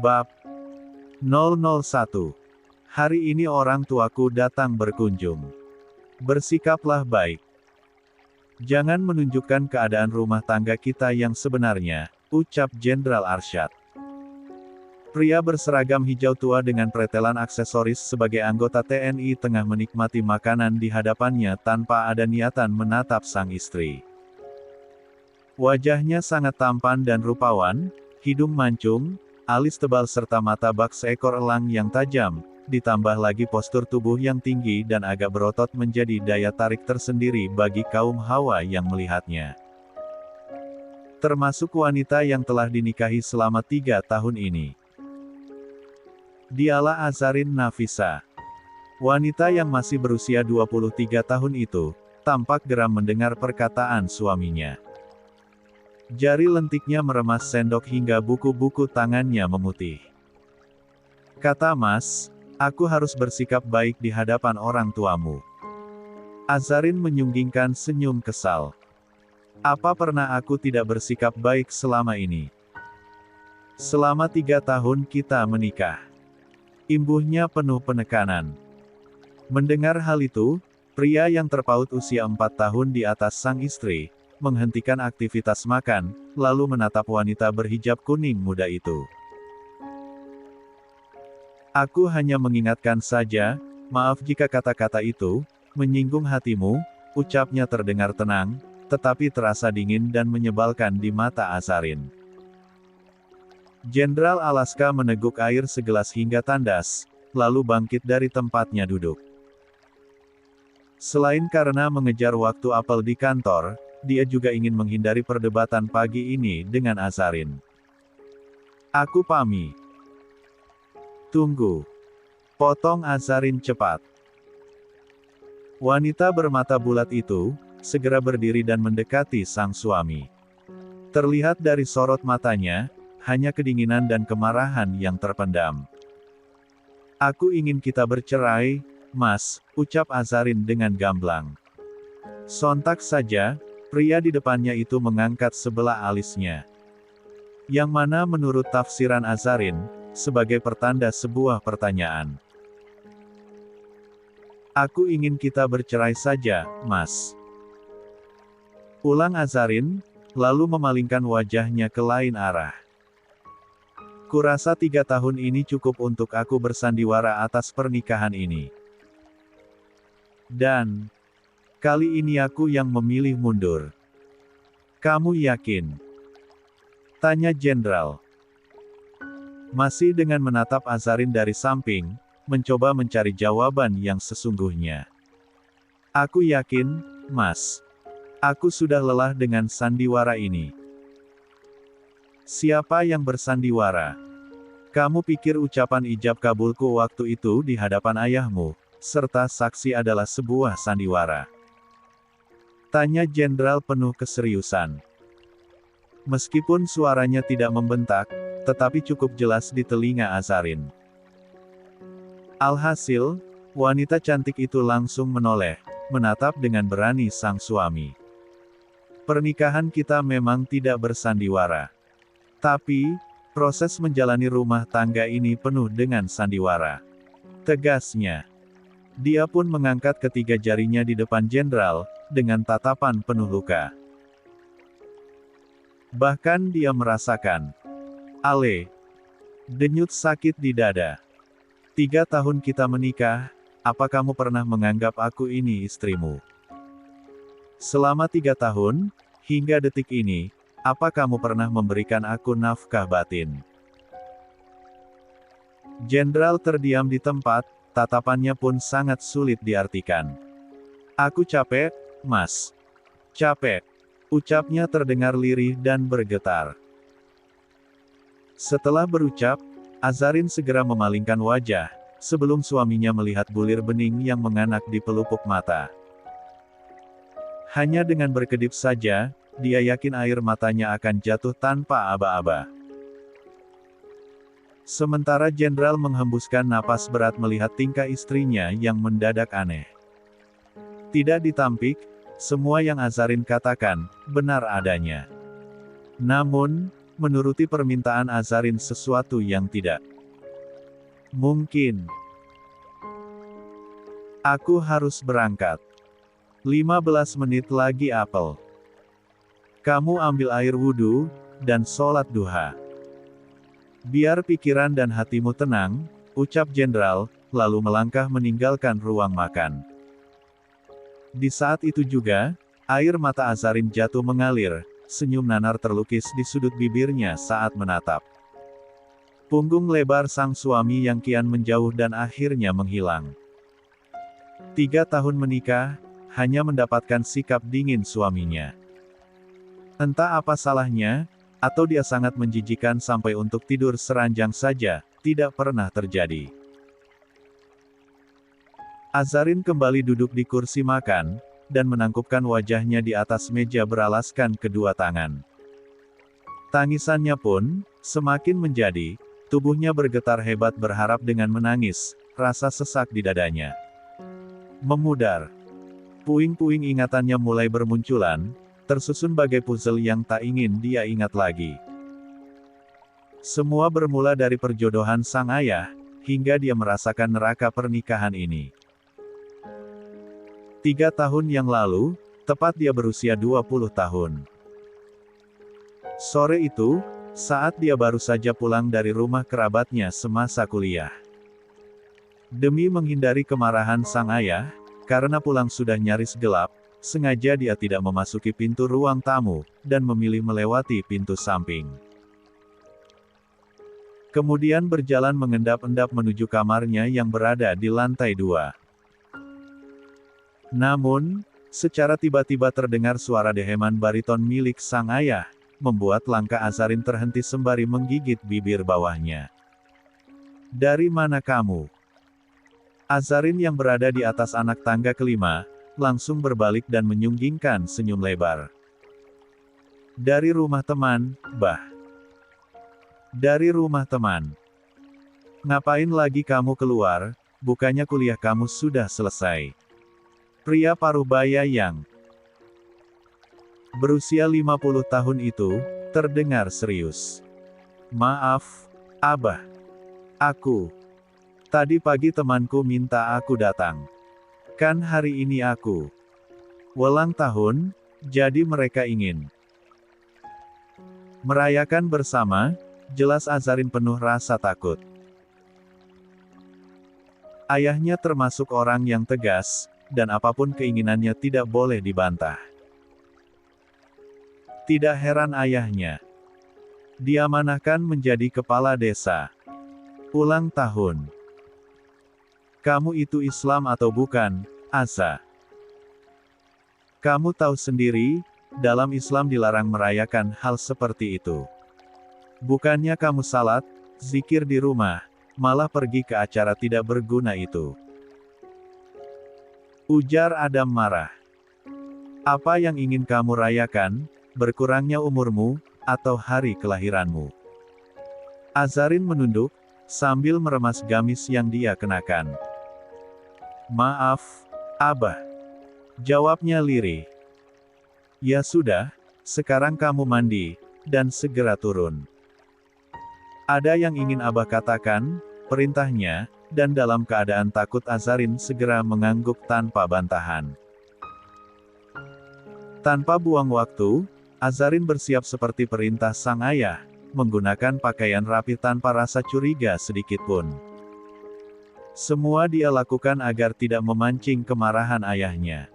Bab 001. Hari ini orang tuaku datang berkunjung. Bersikaplah baik. Jangan menunjukkan keadaan rumah tangga kita yang sebenarnya, ucap Jenderal Arsyad. Pria berseragam hijau tua dengan pretelan aksesoris sebagai anggota TNI tengah menikmati makanan di hadapannya tanpa ada niatan menatap sang istri. Wajahnya sangat tampan dan rupawan, hidung mancung, alis tebal serta mata bak seekor elang yang tajam, ditambah lagi postur tubuh yang tinggi dan agak berotot menjadi daya tarik tersendiri bagi kaum hawa yang melihatnya. Termasuk wanita yang telah dinikahi selama 3 tahun ini. Dialah Azarin Nafisa. Wanita yang masih berusia 23 tahun itu, tampak geram mendengar perkataan suaminya. Jari lentiknya meremas sendok hingga buku-buku tangannya memutih. Kata Mas, aku harus bersikap baik di hadapan orang tuamu. Azarin menyunggingkan senyum kesal. Apa pernah aku tidak bersikap baik selama ini? Selama 3 tahun kita menikah. Imbuhnya penuh penekanan. Mendengar hal itu, pria yang terpaut usia 4 tahun di atas sang istri, menghentikan aktivitas makan, lalu menatap wanita berhijab kuning muda itu. Aku hanya mengingatkan saja, maaf jika kata-kata itu menyinggung hatimu, ucapnya terdengar tenang, tetapi terasa dingin dan menyebalkan di mata Azarin. Jenderal Alaska meneguk air segelas hingga tandas, lalu bangkit dari tempatnya duduk. Selain karena mengejar waktu apel di kantor, dia juga ingin menghindari perdebatan pagi ini dengan Azarin. Aku pamit. Tunggu. Potong Azarin cepat. Wanita bermata bulat itu, segera berdiri dan mendekati sang suami. Terlihat dari sorot matanya, hanya kedinginan dan kemarahan yang terpendam. Aku ingin kita bercerai, Mas, ucap Azarin dengan gamblang. Sontak saja, pria di depannya itu mengangkat sebelah alisnya. Yang mana menurut tafsiran Azarin, sebagai pertanda sebuah pertanyaan. Aku ingin kita bercerai saja, Mas. Ulang Azarin, lalu memalingkan wajahnya ke lain arah. Kurasa 3 tahun ini cukup untuk aku bersandiwara atas pernikahan ini. Dan kali ini aku yang memilih mundur. Kamu yakin? Tanya Jenderal. Masih dengan menatap Azarin dari samping, mencoba mencari jawaban yang sesungguhnya. Aku yakin, Mas. Aku sudah lelah dengan sandiwara ini. Siapa yang bersandiwara? Kamu pikir ucapan ijab kabulku waktu itu di hadapan ayahmu, serta saksi adalah sebuah sandiwara? Tanya Jenderal penuh keseriusan. Meskipun suaranya tidak membentak, tetapi cukup jelas di telinga Azarin. Alhasil, wanita cantik itu langsung menoleh, menatap dengan berani sang suami. Pernikahan kita memang tidak bersandiwara. Tapi, proses menjalani rumah tangga ini penuh dengan sandiwara. Tegasnya. Dia pun mengangkat ketiga jarinya di depan Jenderal, dengan tatapan penuh luka. Bahkan dia merasakan. Ale. Denyut sakit di dada. 3 tahun kita menikah, apa kamu pernah menganggap aku ini istrimu? Selama 3 tahun, hingga detik ini, apa kamu pernah memberikan aku nafkah batin? Jenderal terdiam di tempat, tatapannya pun sangat sulit diartikan. Aku capek, Mas. Capek. Ucapnya terdengar lirih dan bergetar. Setelah berucap, Azarin segera memalingkan wajah, sebelum suaminya melihat bulir bening yang menganak di pelupuk mata. Hanya dengan berkedip saja, dia yakin air matanya akan jatuh tanpa aba-aba. Sementara Jenderal menghembuskan napas berat melihat tingkah istrinya yang mendadak aneh. Tidak ditampik, semua yang Azarin katakan, benar adanya. Namun, menuruti permintaan Azarin sesuatu yang tidak mungkin. Aku harus berangkat. 15 menit lagi apel. Kamu ambil air wudhu, dan sholat duha. Biar pikiran dan hatimu tenang, ucap jenderal, lalu melangkah meninggalkan ruang makan. Di saat itu juga, air mata Azarin jatuh mengalir, senyum nanar terlukis di sudut bibirnya saat menatap punggung lebar sang suami yang kian menjauh dan akhirnya menghilang. 3 tahun menikah, hanya mendapatkan sikap dingin suaminya. Entah apa salahnya, atau dia sangat menjijikan sampai untuk tidur seranjang saja, tidak pernah terjadi. Azarin kembali duduk di kursi makan, dan menangkupkan wajahnya di atas meja beralaskan kedua tangan. Tangisannya pun, semakin menjadi, tubuhnya bergetar hebat berharap dengan menangis, rasa sesak di dadanya memudar. Puing-puing ingatannya mulai bermunculan, tersusun bagai puzzle yang tak ingin dia ingat lagi. Semua bermula dari perjodohan sang ayah, hingga dia merasakan neraka pernikahan ini. 3 tahun yang lalu, tepat dia berusia 20 tahun. Sore itu, saat dia baru saja pulang dari rumah kerabatnya semasa kuliah. Demi menghindari kemarahan sang ayah, karena pulang sudah nyaris gelap, sengaja dia tidak memasuki pintu ruang tamu, dan memilih melewati pintu samping. Kemudian berjalan mengendap-endap menuju kamarnya yang berada di lantai 2. Namun, secara tiba-tiba terdengar suara deheman bariton milik sang ayah, membuat langkah Azarin terhenti sembari menggigit bibir bawahnya. Dari mana kamu? Azarin yang berada di atas anak tangga kelima, langsung berbalik dan menyunggingkan senyum lebar. Dari rumah teman, Bah. Dari rumah teman. Ngapain lagi kamu keluar, bukannya kuliah kamu sudah selesai? Pria parubaya yang berusia 50 tahun itu, terdengar serius. Maaf, Abah. Tadi pagi temanku minta aku datang. Kan hari ini aku ulang tahun, jadi mereka ingin merayakan bersama, jelas Azarin penuh rasa takut. Ayahnya termasuk orang yang tegas, dan apapun keinginannya tidak boleh dibantah. Tidak heran ayahnya diamanahkan menjadi kepala desa. Ulang tahun. Kamu itu Islam atau bukan, Aza? Kamu tahu sendiri, dalam Islam dilarang merayakan hal seperti itu. Bukannya kamu salat, zikir di rumah, malah pergi ke acara tidak berguna itu. Ujar Adam marah. Apa yang ingin kamu rayakan? Berkurangnya umurmu, atau hari kelahiranmu? Azarin menunduk, sambil meremas gamis yang dia kenakan. Maaf, Abah. Jawabnya lirih. Ya sudah, sekarang kamu mandi, dan segera turun. Ada yang ingin Abah katakan, perintahnya, dan dalam keadaan takut Azarin segera mengangguk tanpa bantahan. Tanpa buang waktu, Azarin bersiap seperti perintah sang ayah, menggunakan pakaian rapi tanpa rasa curiga sedikitpun. Semua dia lakukan agar tidak memancing kemarahan ayahnya.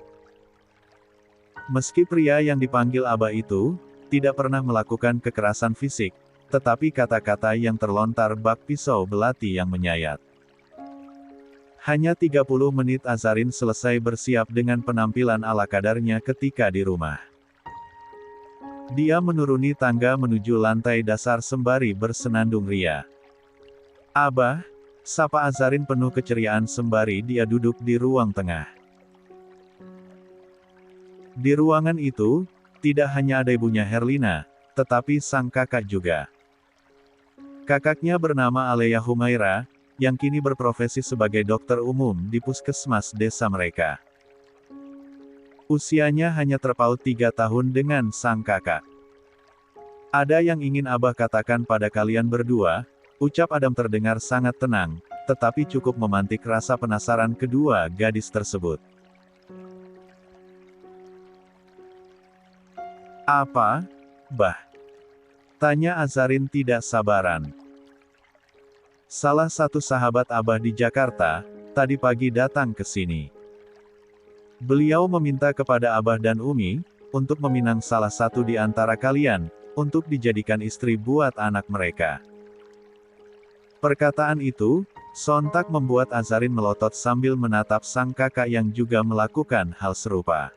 Meski pria yang dipanggil Abah itu, tidak pernah melakukan kekerasan fisik, tetapi kata-kata yang terlontar bak pisau belati yang menyayat. Hanya 30 menit Azarin selesai bersiap dengan penampilan ala kadarnya ketika di rumah. Dia menuruni tangga menuju lantai dasar sembari bersenandung ria. Abah, sapa Azarin penuh keceriaan sembari dia duduk di ruang tengah. Di ruangan itu, tidak hanya ada ibunya Herlina, tetapi sang kakak juga. Kakaknya bernama Alea Humaira, yang kini berprofesi sebagai dokter umum di puskesmas desa mereka. Usianya hanya terpaut 3 tahun dengan sang kakak. Ada yang ingin Abah katakan pada kalian berdua, ucap Adam terdengar sangat tenang, tetapi cukup memantik rasa penasaran kedua gadis tersebut. Apa, Bah? Tanya Azarin tidak sabaran. Salah satu sahabat Abah di Jakarta, tadi pagi datang ke sini. Beliau meminta kepada Abah dan Umi, untuk meminang salah satu di antara kalian, untuk dijadikan istri buat anak mereka. Perkataan itu, sontak membuat Azarin melotot sambil menatap sang kakak yang juga melakukan hal serupa.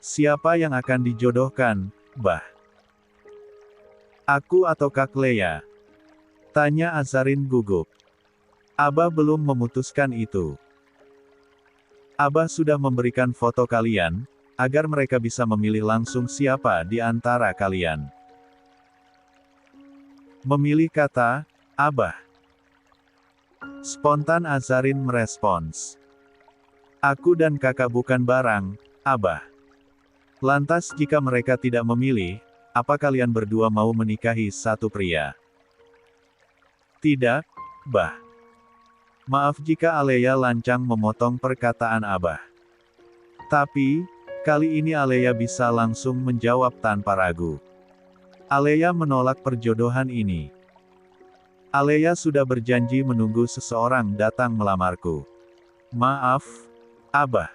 Siapa yang akan dijodohkan, Bah? Aku atau Kak Lea? Tanya Azarin gugup. Abah belum memutuskan itu. Abah sudah memberikan foto kalian, agar mereka bisa memilih langsung siapa di antara kalian. Memilih kata, Abah. Spontan Azarin merespons. Aku dan kakak bukan barang, Abah. Lantas jika mereka tidak memilih, apa kalian berdua mau menikahi satu pria? Tidak, Bah. Maaf jika Alea lancang memotong perkataan Abah. Tapi, kali ini Alea bisa langsung menjawab tanpa ragu. Alea menolak perjodohan ini. Alea sudah berjanji menunggu seseorang datang melamarku. Maaf, Abah.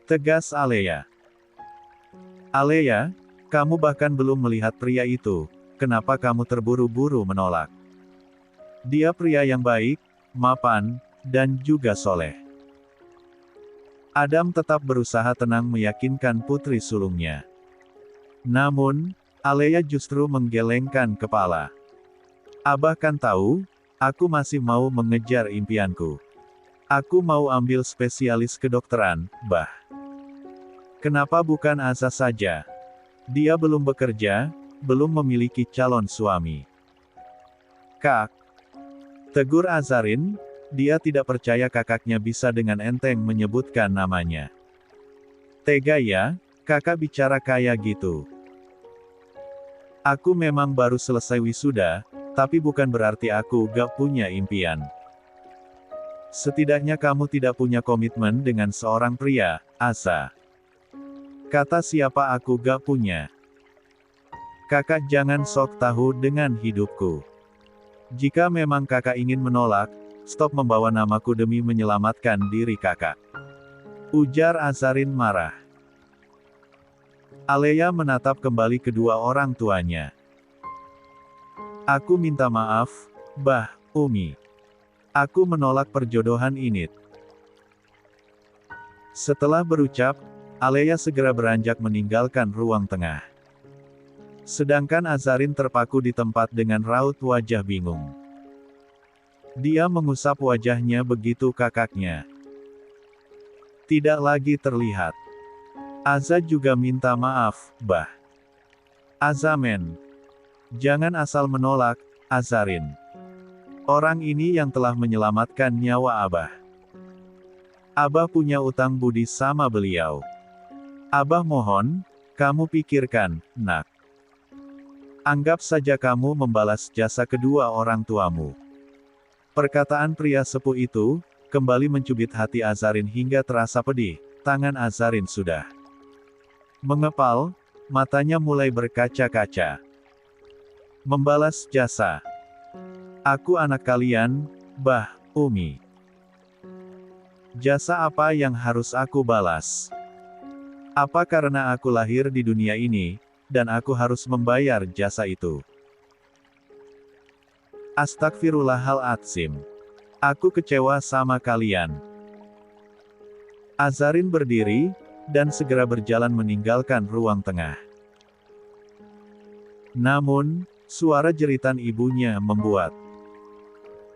Tegas Alea. Alea, kamu bahkan belum melihat pria itu, kenapa kamu terburu-buru menolak? Dia pria yang baik, mapan, dan juga soleh. Adam tetap berusaha tenang meyakinkan putri sulungnya. Namun, Alea justru menggelengkan kepala. Abah kan tahu, aku masih mau mengejar impianku. Aku mau ambil spesialis kedokteran, Bah. Kenapa bukan Aza saja? Dia belum bekerja, belum memiliki calon suami. Kak. Tegur Azarin, dia tidak percaya kakaknya bisa dengan enteng menyebutkan namanya. Tega ya, kakak bicara kayak gitu. Aku memang baru selesai wisuda, tapi bukan berarti aku gak punya impian. Setidaknya kamu tidak punya komitmen dengan seorang pria, Asa. Kata siapa aku gak punya. Kakak jangan sok tahu dengan hidupku. Jika memang kakak ingin menolak, stop membawa namaku demi menyelamatkan diri kakak. Ujar Azarin marah. Alea menatap kembali kedua orang tuanya. Aku minta maaf, Bah, Umi. Aku menolak perjodohan ini. Setelah berucap, Alea segera beranjak meninggalkan ruang tengah. Sedangkan Azarin terpaku di tempat dengan raut wajah bingung. Dia mengusap wajahnya begitu kakaknya tidak lagi terlihat. Aza juga minta maaf, Bah. Azamen. Jangan asal menolak, Azarin. Orang ini yang telah menyelamatkan nyawa Abah. Abah punya utang budi sama beliau. Abah mohon, kamu pikirkan, nak. Anggap saja kamu membalas jasa kedua orang tuamu. Perkataan pria sepuh itu, kembali mencubit hati Azarin hingga terasa pedih, tangan Azarin sudah mengepal, matanya mulai berkaca-kaca. Membalas jasa. Aku anak kalian, Bah, Umi. Jasa apa yang harus aku balas? Apa karena aku lahir di dunia ini, dan aku harus membayar jasa itu? Astagfirullahaladzim. Aku kecewa sama kalian. Azarin berdiri, dan segera berjalan meninggalkan ruang tengah. Namun, suara jeritan ibunya membuat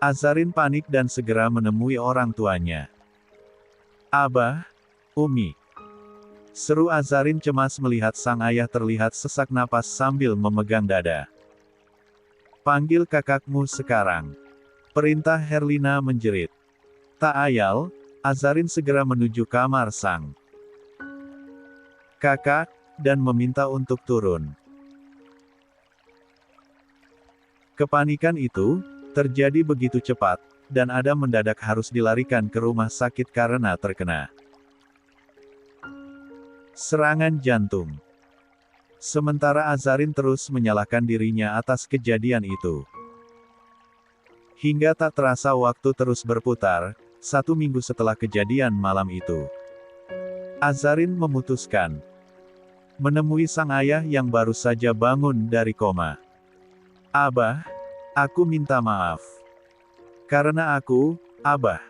Azarin panik dan segera menemui orang tuanya. Abah, Umi. Seru Azarin cemas melihat sang ayah terlihat sesak napas sambil memegang dada. Panggil kakakmu sekarang. Perintah Herlina menjerit. Tak ayal, Azarin segera menuju kamar sang kakak, dan meminta untuk turun. Kepanikan itu terjadi begitu cepat, dan Adam mendadak harus dilarikan ke rumah sakit karena terkena serangan jantung. Sementara Azarin terus menyalahkan dirinya atas kejadian itu. Hingga tak terasa waktu terus berputar, 1 minggu setelah kejadian malam itu. Azarin memutuskan menemui sang ayah yang baru saja bangun dari koma. "Abah, aku minta maaf. Karena aku, Abah,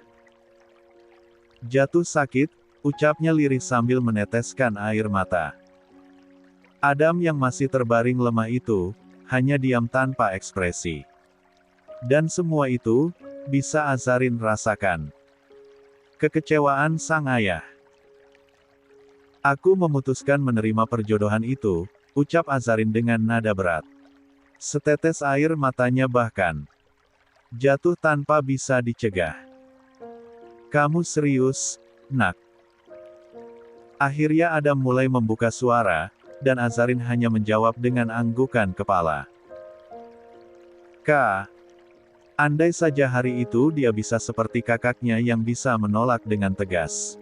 jatuh sakit," ucapnya lirih sambil meneteskan air mata. Adam yang masih terbaring lemah itu, hanya diam tanpa ekspresi. Dan semua itu, bisa Azarin rasakan. Kekecewaan sang ayah. "Aku memutuskan menerima perjodohan itu," ucap Azarin dengan nada berat. Setetes air matanya bahkan jatuh tanpa bisa dicegah. "Kamu serius, nak?" Akhirnya Adam mulai membuka suara, dan Azarin hanya menjawab dengan anggukan kepala. "Kak, andai saja hari itu dia bisa seperti kakaknya yang bisa menolak dengan tegas.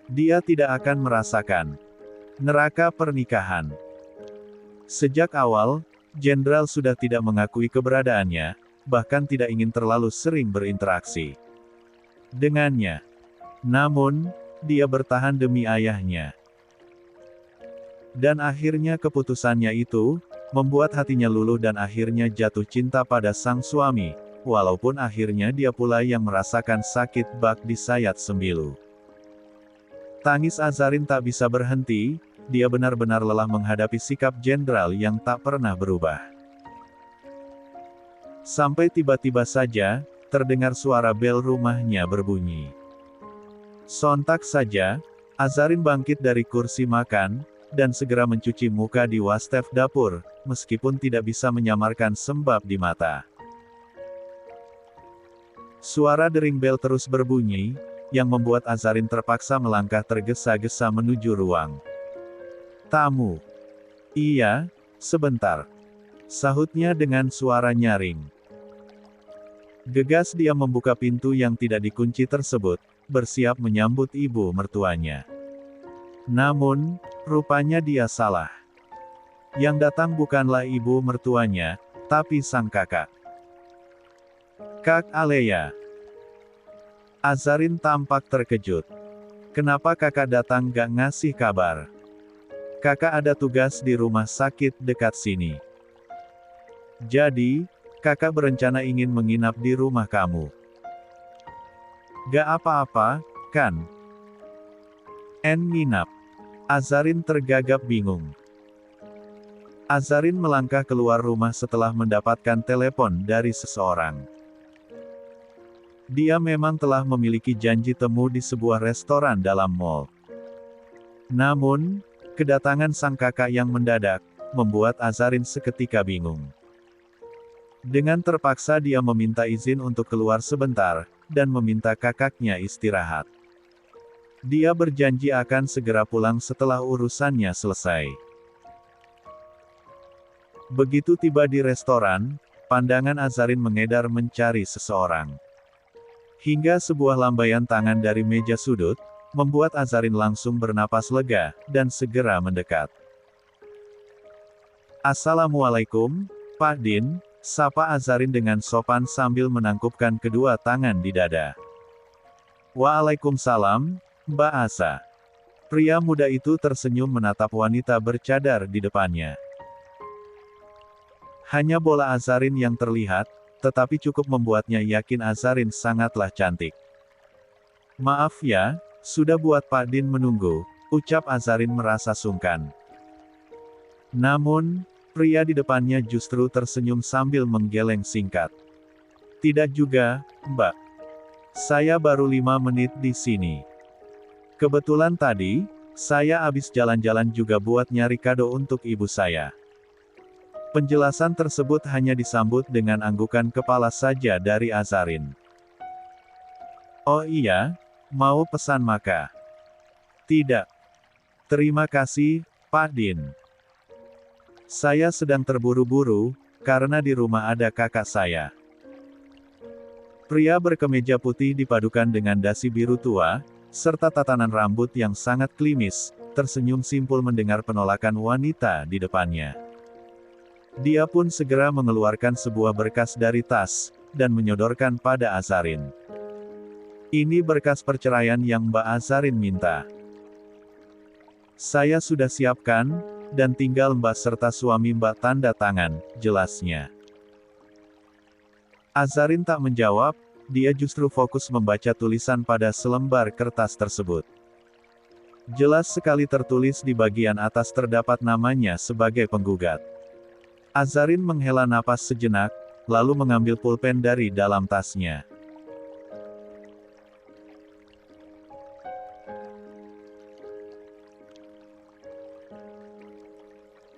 Dia tidak akan merasakan neraka pernikahan." Sejak awal, Jenderal sudah tidak mengakui keberadaannya, bahkan tidak ingin terlalu sering berinteraksi dengannya. Namun, dia bertahan demi ayahnya. Dan akhirnya keputusannya itu, membuat hatinya luluh dan akhirnya jatuh cinta pada sang suami, walaupun akhirnya dia pula yang merasakan sakit bak di sayat sembilu. Tangis Azarin tak bisa berhenti, dia benar-benar lelah menghadapi sikap jenderal yang tak pernah berubah. Sampai tiba-tiba saja, terdengar suara bel rumahnya berbunyi. Sontak saja, Azarin bangkit dari kursi makan, dan segera mencuci muka di wastaf dapur, meskipun tidak bisa menyamarkan sembab di mata. Suara dering bel terus berbunyi, yang membuat Azarin terpaksa melangkah tergesa-gesa menuju ruang tamu. "Iya, sebentar," sahutnya dengan suara nyaring. Gegas dia membuka pintu yang tidak dikunci tersebut, bersiap menyambut ibu mertuanya. Namun, rupanya dia salah. Yang datang bukanlah ibu mertuanya, tapi sang kakak. "Kak Aleya." Azarin tampak terkejut. "Kenapa kakak datang gak ngasih kabar? Kakak ada tugas di rumah sakit dekat sini. Jadi, kakak berencana ingin menginap di rumah kamu. Gak apa-apa, kan?" "Nginap?" Azarin tergagap bingung. Azarin melangkah keluar rumah setelah mendapatkan telepon dari seseorang. Dia memang telah memiliki janji temu di sebuah restoran dalam mall. Namun, kedatangan sang kakak yang mendadak, membuat Azarin seketika bingung. Dengan terpaksa dia meminta izin untuk keluar sebentar, dan meminta kakaknya istirahat. Dia berjanji akan segera pulang setelah urusannya selesai. Begitu tiba di restoran, pandangan Azarin mengedar mencari seseorang. Hingga sebuah lambaian tangan dari meja sudut, membuat Azarin langsung bernapas lega, dan segera mendekat. "Assalamualaikum, Pak Din," sapa Azarin dengan sopan sambil menangkupkan kedua tangan di dada. "Waalaikumsalam, Mbak Asa." Pria muda itu tersenyum menatap wanita bercadar di depannya. Hanya bola Azarin yang terlihat, tetapi cukup membuatnya yakin Azarin sangatlah cantik. "Maaf ya, sudah buat Pak Din menunggu," ucap Azarin merasa sungkan. Namun, pria di depannya justru tersenyum sambil menggeleng singkat. "Tidak juga, Mbak. Saya baru 5 menit di sini. Kebetulan tadi, saya habis jalan-jalan juga buat nyari kado untuk ibu saya." Penjelasan tersebut hanya disambut dengan anggukan kepala saja dari Azarin. "Oh iya, mau pesan maka?" "Tidak. Terima kasih, Pak Din. Saya sedang terburu-buru, karena di rumah ada kakak saya. Pria berkemeja putih dipadukan dengan dasi biru tua, serta tatanan rambut yang sangat klimis, tersenyum simpul mendengar penolakan wanita di depannya. Dia pun segera mengeluarkan sebuah berkas dari tas, dan menyodorkan pada Azarin. Ini berkas perceraian yang Mbak Azarin minta. Saya sudah siapkan, dan tinggal Mbak serta suami Mbak tanda tangan, jelasnya. Azarin tak menjawab, dia justru fokus membaca tulisan pada selembar kertas tersebut. Jelas sekali tertulis di bagian atas terdapat namanya sebagai penggugat. Azarin menghela napas sejenak, lalu mengambil pulpen dari dalam tasnya.